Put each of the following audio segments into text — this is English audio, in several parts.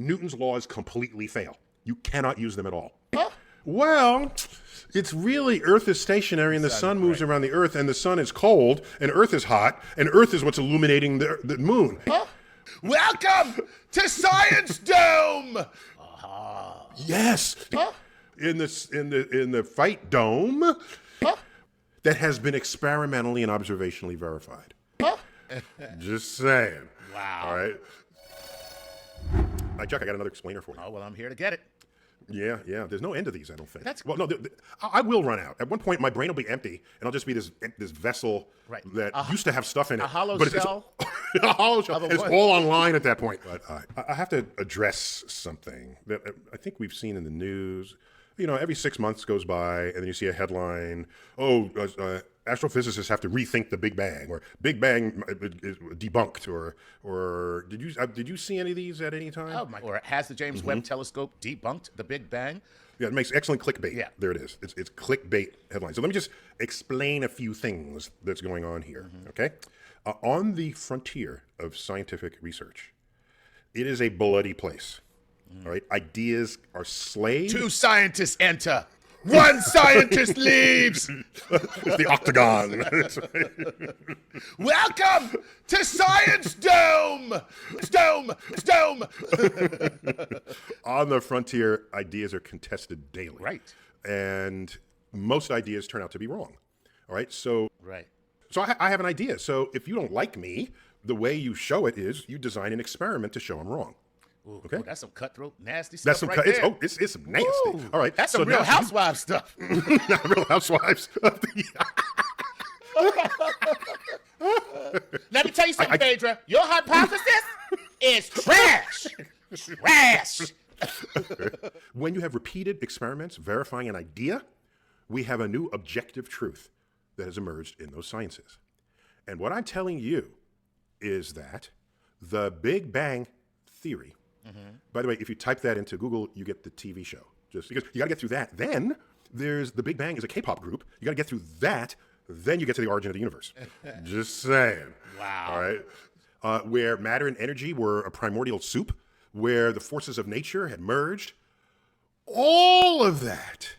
Newton's laws completely fail. You cannot use them at all. Huh? Well, it's really Earth is stationary and the sun moves around the Earth, and the sun is cold and Earth is hot, and Earth is what's illuminating the moon. Huh? Welcome to Science Dome. Yes. Huh? In the Fight Dome, Huh? that has been experimentally and observationally verified. Huh? Just saying. Wow. All right. Chuck, I got another explainer for you. Oh, well, I'm here to get it. Yeah. There's no end to these, I don't think. That's well, no, I will run out. At one point, my brain will be empty, and I'll just be this vessel that used to have stuff in it. A hollow but shell. A hollow shell. It's all online at that point. But I have to address something that I think we've seen in the news. You know, every 6 months goes by, and then you see a headline, astrophysicists have to rethink the Big Bang, or Big Bang is debunked, or did you see any of these at any time? Oh my! Or has the James Webb Telescope debunked the Big Bang? Yeah, it makes excellent clickbait. Yeah. There it is. It's clickbait headlines. So let me just explain a few things that's going on here, okay? On the frontier of scientific research, it is a bloody place, all right? Ideas are slayed. 2 scientists enter. 1 scientist leaves. It's the octagon. Welcome to Science Dome. Dome. On the frontier, ideas are contested daily. Right. And most ideas turn out to be wrong. All right. So I have an idea. So if you don't like me, the way you show it is you design an experiment to show I'm wrong. Ooh, okay. Ooh, that's some cutthroat, nasty stuff. That's some there. It's nasty. Ooh, all right. That's some Real Housewives stuff. Real Housewives. Let me tell you something, Phaedra. Your hypothesis is trash. Trash. When you have repeated experiments verifying an idea, we have a new objective truth that has emerged in those sciences. And what I'm telling you is that the Big Bang theory, by the way, if you type that into Google, you get the TV show. Just because you got to get through that. Then there's the Big Bang is a K-pop group. You got to get through that. Then you get to the origin of the universe. Just saying. Wow. All right. Where matter and energy were a primordial soup, where the forces of nature had merged. All of that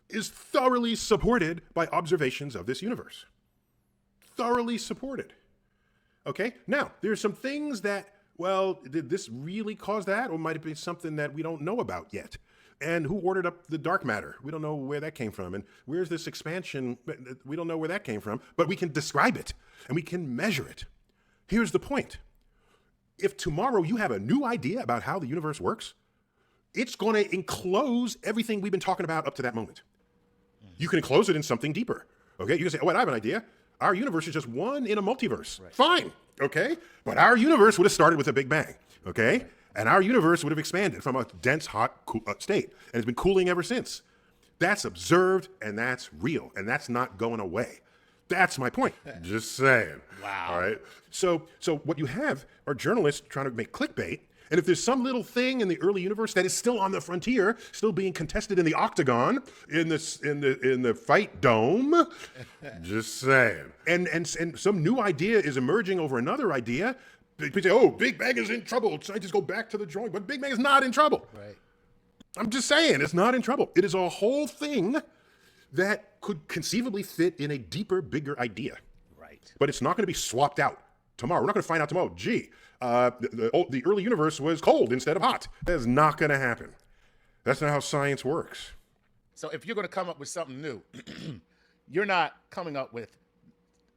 is thoroughly supported by observations of this universe. Thoroughly supported. Okay? Now, there's some things that, well, did this really cause that? Or might it be something that we don't know about yet? And who ordered up the dark matter? We don't know where that came from. And where's this expansion? We don't know where that came from. But we can describe it, and we can measure it. Here's the point. If tomorrow you have a new idea about how the universe works, it's going to enclose everything we've been talking about up to that moment. You can enclose it in something deeper. Okay? You can say, oh, wait, I have an idea. Our universe is just one in a multiverse. Right. Fine. Okay? But our universe would have started with a Big Bang. Okay? And our universe would have expanded from a dense, hot state. And it's been cooling ever since. That's observed, and that's real. And that's not going away. That's my point. Just saying. Wow. All right? So what you have are journalists trying to make clickbait. And if there's some little thing in the early universe that is still on the frontier, still being contested in the octagon, in the Fight Dome, just saying. And some new idea is emerging over another idea. People say, oh, Big Bang is in trouble. Scientists go back to the drawing, but Big Bang is not in trouble. Right. I'm just saying, it's not in trouble. It is a whole thing that could conceivably fit in a deeper, bigger idea. Right. But it's not going to be swapped out tomorrow. We're not going to find out tomorrow, gee, the early universe was cold instead of hot. That is not going to happen. That's not how science works. So if you're going to come up with something new, you're not coming up with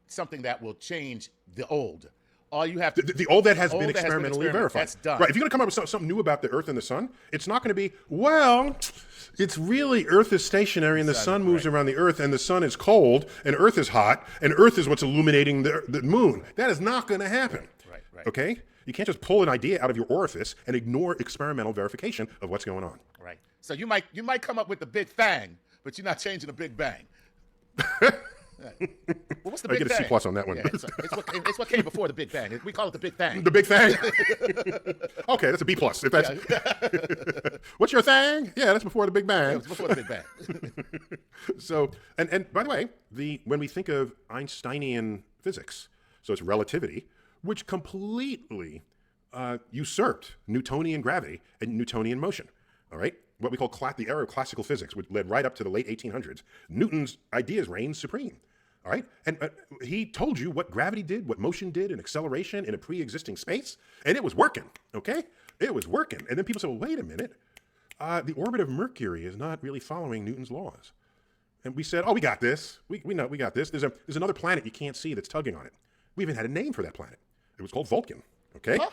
something that will change the old. All you have to the old that has been experimentally verified. That's done. Right. If you're going to come up with something new about the Earth and the Sun, it's not going to be, well, it's really Earth is stationary and the sun moves around the Earth, and the sun is cold and Earth is hot and Earth is what's illuminating the moon. That is not going to happen. Right. Okay? You can't just pull an idea out of your orifice and ignore experimental verification of what's going on. Right. So you might come up with the Big Bang, but you're not changing the Big Bang. Well, what's the Big Bang? I get a C+ on that one. Yeah, it's what came before the Big Bang. We call it the Big Bang. The Big Bang? Okay, that's a B+. If that's what's your thing? Yeah, that's before the Big Bang. Yeah, it's before the Big Bang. So, and by the way, when we think of Einsteinian physics, so it's relativity, which completely usurped Newtonian gravity and Newtonian motion. All right, what we call the era of classical physics, which led right up to the late 1800s. Newton's ideas reigned supreme. All right, and he told you what gravity did, what motion did, and acceleration in a pre-existing space, and it was working. Okay, it was working. And then people said, "Well, wait a minute, the orbit of Mercury is not really following Newton's laws." And we said, "Oh, we got this. We know we got this. There's another planet you can't see that's tugging on it. We even had a name for that planet. It was called Vulcan. Okay, Huh?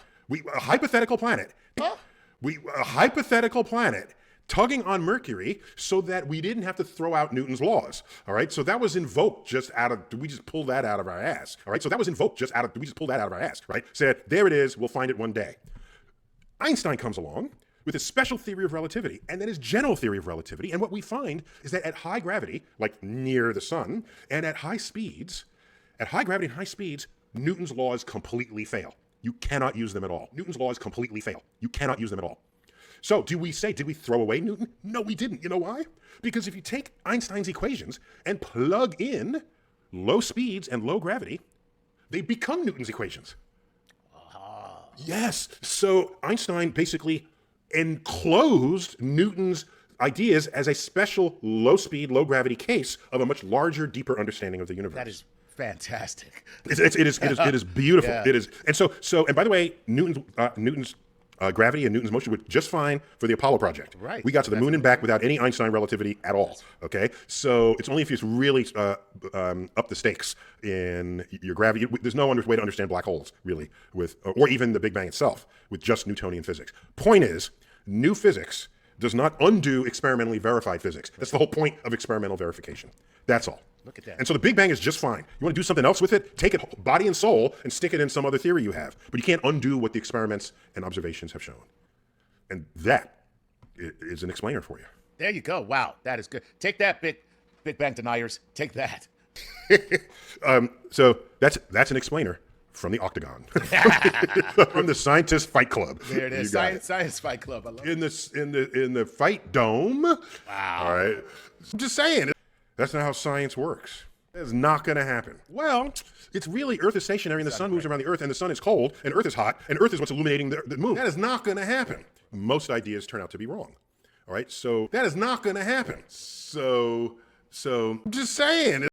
a hypothetical planet. Huh? A hypothetical planet tugging on Mercury so that we didn't have to throw out Newton's laws. All right, so that was invoked just out of, we just pulled that out of our ass. All right, so that was invoked just out of, we just pulled that out of our ass, right? Said, there it is, we'll find it one day. Einstein comes along with his special theory of relativity and then his general theory of relativity. And what we find is that at high gravity, like near the sun, and at high speeds, at high gravity and high speeds, Newton's laws completely fail. You cannot use them at all. Newton's laws completely fail. You cannot use them at all. So do we say, did we throw away Newton? No, we didn't. You know why? Because if you take Einstein's equations and plug in low speeds and low gravity, they become Newton's equations. Yes. So Einstein basically enclosed Newton's ideas as a special low speed, low gravity case of a much larger, deeper understanding of the universe. That is fantastic. It is beautiful. Yeah. It is. And and by the way, Newton's gravity and Newton's motion were just fine for the Apollo project. Right. We got to the moon and back without any Einstein relativity at all. Okay. So it's only if you really up the stakes in your gravity. There's no way to understand black holes really or even the Big Bang itself with just Newtonian physics. Point is, new physics does not undo experimentally verified physics. That's the whole point of experimental verification. That's all. Look at that. And so the Big Bang is just fine. You want to do something else with it? Take it body and soul and stick it in some other theory you have. But you can't undo what the experiments and observations have shown. And that is an explainer for you. There you go. Wow, that is good. Take that, Big Bang deniers. Take that. So that's an explainer from the Octagon, from the Scientist Fight Club. There it is. You got it. Science Fight Club. I love it. In the Fight Dome. Wow. All right. I'm just saying. That's not how science works. That's not going to happen. Well, it's really Earth is stationary and the sun moves around the Earth and the sun is cold and Earth is hot and Earth is what's illuminating the moon. That is not going to happen. Most ideas turn out to be wrong. All right. So that is not going to happen. So I'm just saying.